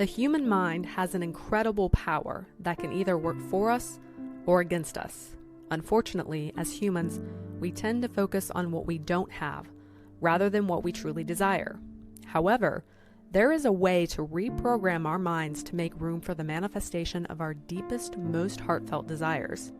The human mind has an incredible power that can either work for us or against us. Unfortunately, as humans, we tend to focus on what we don't have rather than what we truly desire. However, there is a way to reprogram our minds to make room for the manifestation of our deepest, most heartfelt desires.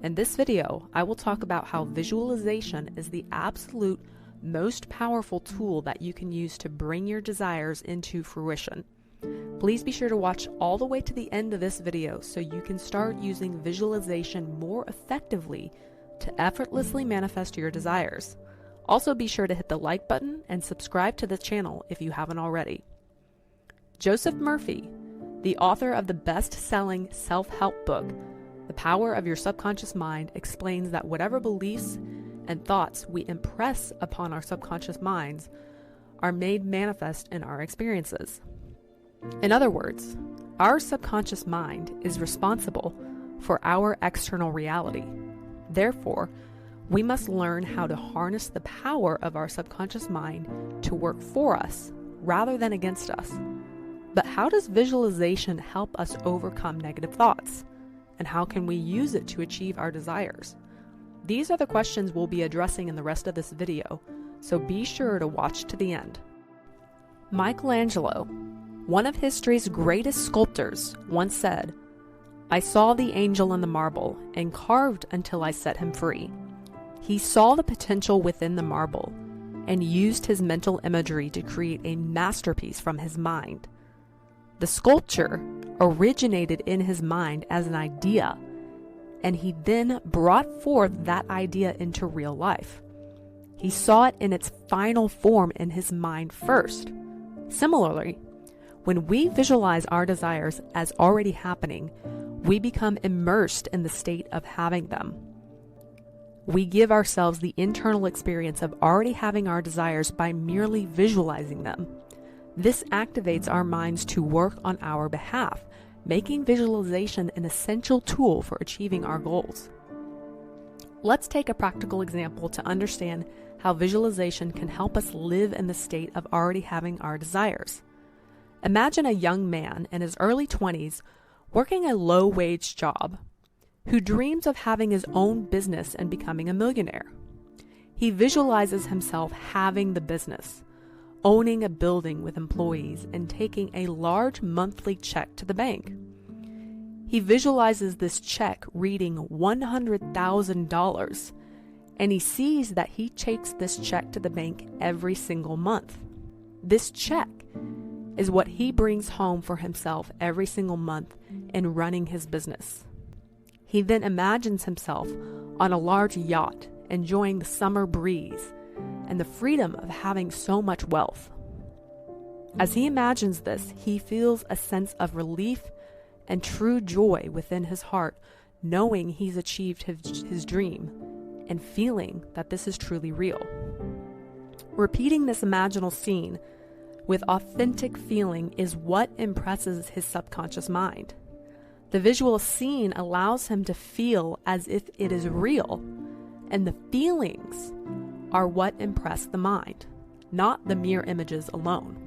In this video, I will talk about how visualization is the absolute most powerful tool that you can use to bring your desires into fruition. Please be sure to watch all the way to the end of this video so you can start using visualization more effectively to effortlessly manifest your desires. Also, be sure to hit the like button and subscribe to the channel if you haven't already. Joseph Murphy, the author of the best-selling self-help book, The Power of Your Subconscious Mind, explains that whatever beliefs and thoughts we impress upon our subconscious minds are made manifest in our experiences. In other words, our subconscious mind is responsible for our external reality. Therefore, we must learn how to harness the power of our subconscious mind to work for us rather than against us. But how does visualization help us overcome negative thoughts? And how can we use it to achieve our desires? These are the questions we'll be addressing in the rest of this video, so be sure to watch to the end. Michelangelo, one of history's greatest sculptors, once said, "I saw the angel in the marble and carved until I set him free." He saw the potential within the marble and used his mental imagery to create a masterpiece from his mind. The sculpture originated in his mind as an idea, and he then brought forth that idea into real life. He saw it in its final form in his mind first. Similarly, when we visualize our desires as already happening, we become immersed in the state of having them. We give ourselves the internal experience of already having our desires by merely visualizing them. This activates our minds to work on our behalf, making visualization an essential tool for achieving our goals. Let's take a practical example to understand how visualization can help us live in the state of already having our desires. Imagine a young man in his early 20s working a low-wage job who dreams of having his own business and becoming a millionaire. He visualizes himself having the business, owning a building with employees, and taking a large monthly check to the bank. He visualizes this check reading $100,000, and he sees that he takes this check to the bank every single month. This check is what he brings home for himself every single month in running his business. He then imagines himself on a large yacht, enjoying the summer breeze and the freedom of having so much wealth. As he imagines this, he feels a sense of relief and true joy within his heart, knowing he's achieved his dream and feeling that this is truly real. Repeating this imaginal scene with authentic feeling is what impresses his subconscious mind. The visual scene allows him to feel as if it is real, and the feelings are what impress the mind, not the mere images alone.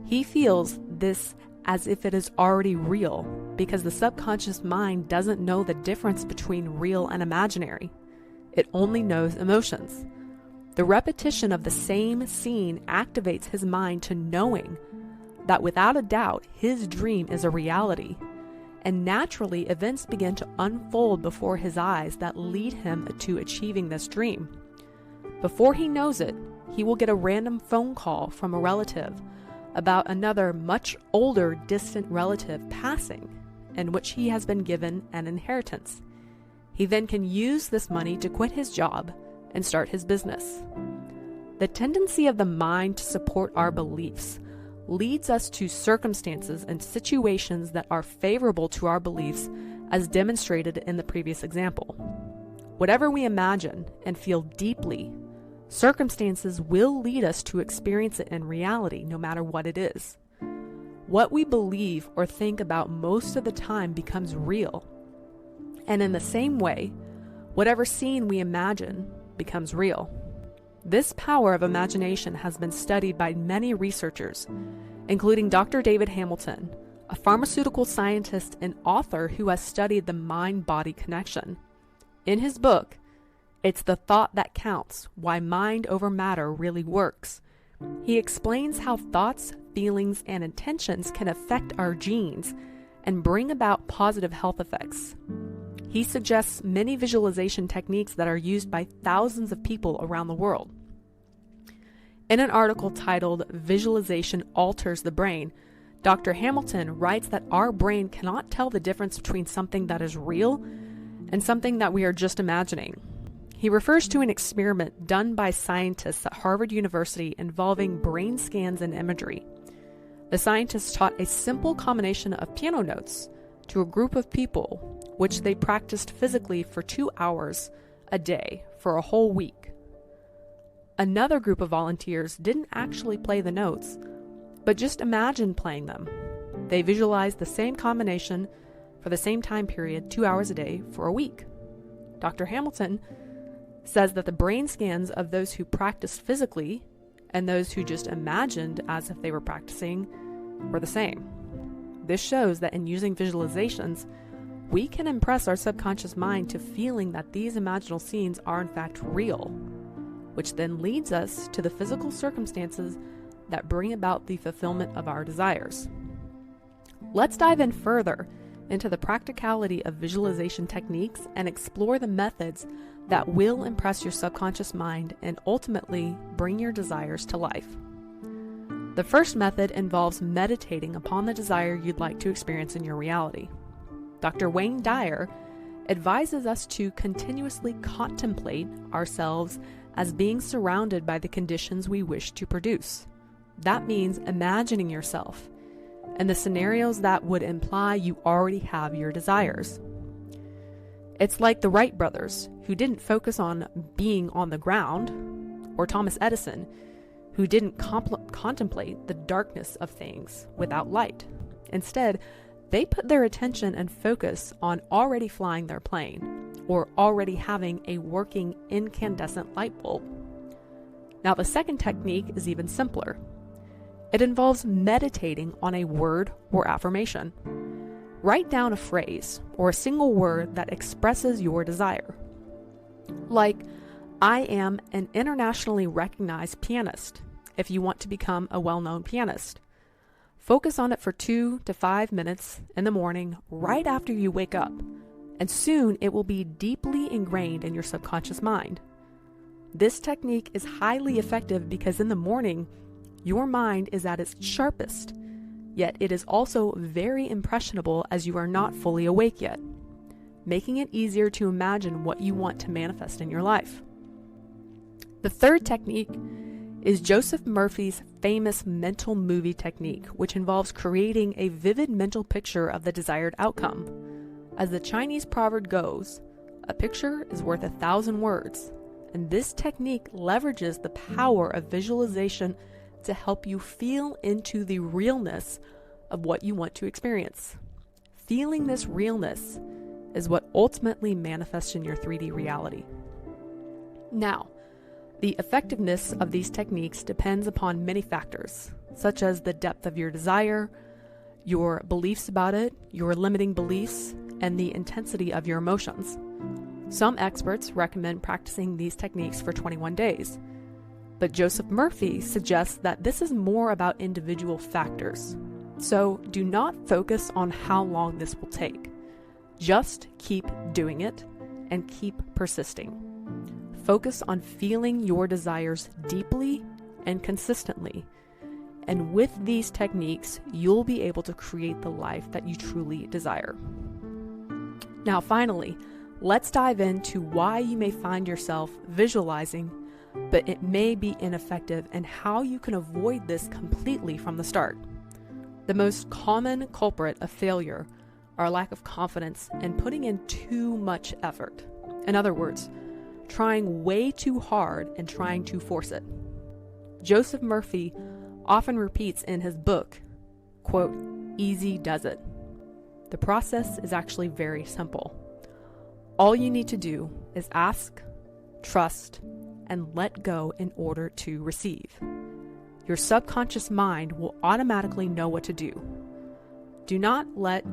He feels this as if it is already real because the subconscious mind doesn't know the difference between real and imaginary. It only knows emotions. The repetition of the same scene activates his mind to knowing that without a doubt his dream is a reality, and naturally events begin to unfold before his eyes that lead him to achieving this dream. Before he knows it, he will get a random phone call from a relative about another much older distant relative passing, in which he has been given an inheritance. He then can use this money to quit his job and start his business. The tendency of the mind to support our beliefs leads us to circumstances and situations that are favorable to our beliefs, as demonstrated in the previous example. Whatever we imagine and feel deeply, circumstances will lead us to experience it in reality, no matter what it is. What we believe or think about most of the time becomes real. And in the same way, whatever scene we imagine becomes real. This power of imagination has been studied by many researchers including Dr. David Hamilton, a pharmaceutical scientist and author who has studied the mind-body connection. In his book, It's the Thought That Counts: Why Mind Over Matter Really Works, he explains how thoughts, feelings, and intentions can affect our genes and bring about positive health effects. He suggests many visualization techniques that are used by thousands of people around the world. In an article titled "Visualization Alters the Brain," Dr. Hamilton writes that our brain cannot tell the difference between something that is real and something that we are just imagining. He refers to an experiment done by scientists at Harvard University involving brain scans and imagery. The scientists taught a simple combination of piano notes to a group of people, which they practiced physically for 2 hours a day for a whole week. Another group of volunteers didn't actually play the notes, but just imagined playing them. They visualized the same combination for the same time period, 2 hours a day for a week. Dr. Hamilton says that the brain scans of those who practiced physically and those who just imagined as if they were practicing were the same. This shows that in using visualizations, we can impress our subconscious mind to feeling that these imaginal scenes are in fact real, which then leads us to the physical circumstances that bring about the fulfillment of our desires. Let's dive in further into the practicality of visualization techniques and explore the methods that will impress your subconscious mind and ultimately bring your desires to life. The first method involves meditating upon the desire you'd like to experience in your reality. Dr. Wayne Dyer advises us to continuously contemplate ourselves as being surrounded by the conditions we wish to produce. That means imagining yourself and the scenarios that would imply you already have your desires. It's like the Wright brothers, who didn't focus on being on the ground, or Thomas Edison, who didn't contemplate the darkness of things without light. Instead, they put their attention and focus on already flying their plane, or already having a working incandescent light bulb. Now, the second technique is even simpler. It involves meditating on a word or affirmation. Write down a phrase or a single word that expresses your desire. Like, I am an internationally recognized pianist, if you want to become a well-known pianist. Focus on it for 2 to 5 minutes in the morning right after you wake up, and soon it will be deeply ingrained in your subconscious mind. This technique is highly effective because in the morning, your mind is at its sharpest, yet it is also very impressionable as you are not fully awake yet, making it easier to imagine what you want to manifest in your life. The third technique is Joseph Murphy's famous mental movie technique, which involves creating a vivid mental picture of the desired outcome. As the Chinese proverb goes, a picture is worth 1,000 words, and this technique leverages the power of visualization to help you feel into the realness of what you want to experience. Feeling this realness is what ultimately manifests in your 3D reality. Now, the effectiveness of these techniques depends upon many factors, such as the depth of your desire, your beliefs about it, your limiting beliefs, and the intensity of your emotions. Some experts recommend practicing these techniques for 21 days. But Joseph Murphy suggests that this is more about individual factors. So do not focus on how long this will take. Just keep doing it and keep persisting. Focus on feeling your desires deeply and consistently. And with these techniques, you'll be able to create the life that you truly desire. Now, finally, let's dive into why you may find yourself visualizing but it may be ineffective, and how you can avoid this completely from the start. The most common culprit of failure are lack of confidence and putting in too much effort. In other words, trying way too hard and trying to force it. Joseph Murphy often repeats in his book, quote, "Easy does it." The process is actually very simple. All you need to do is ask, trust, and let go in order to receive. your subconscious mind will automatically know what to do. Do not let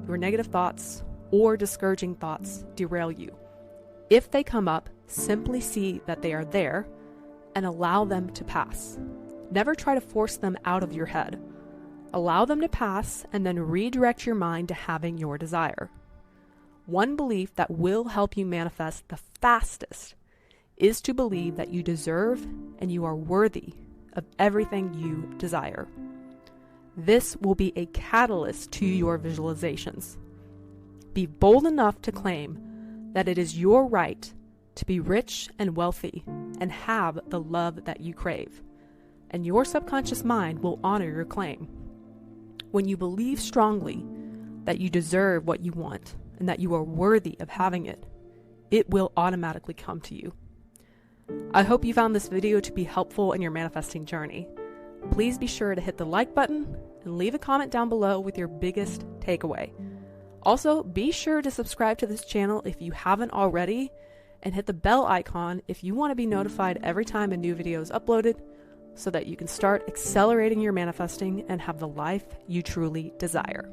your negative thoughts or discouraging thoughts derail you. If they come up, simply see that they are there and allow them to pass. Never try to force them out of your head. Allow them to pass and then redirect your mind to having your desire. One belief that will help you manifest the fastest is to believe that you deserve and you are worthy of everything you desire. This will be a catalyst to your visualizations. Be bold enough to claim that it is your right to be rich and wealthy and have the love that you crave, and your subconscious mind will honor your claim. When you believe strongly that you deserve what you want and that you are worthy of having it, it will automatically come to you. I hope you found this video to be helpful in your manifesting journey. Please be sure to hit the like button and leave a comment down below with your biggest takeaway. Also, be sure to subscribe to this channel if you haven't already, and hit the bell icon if you want to be notified every time a new video is uploaded, so that you can start accelerating your manifesting and have the life you truly desire.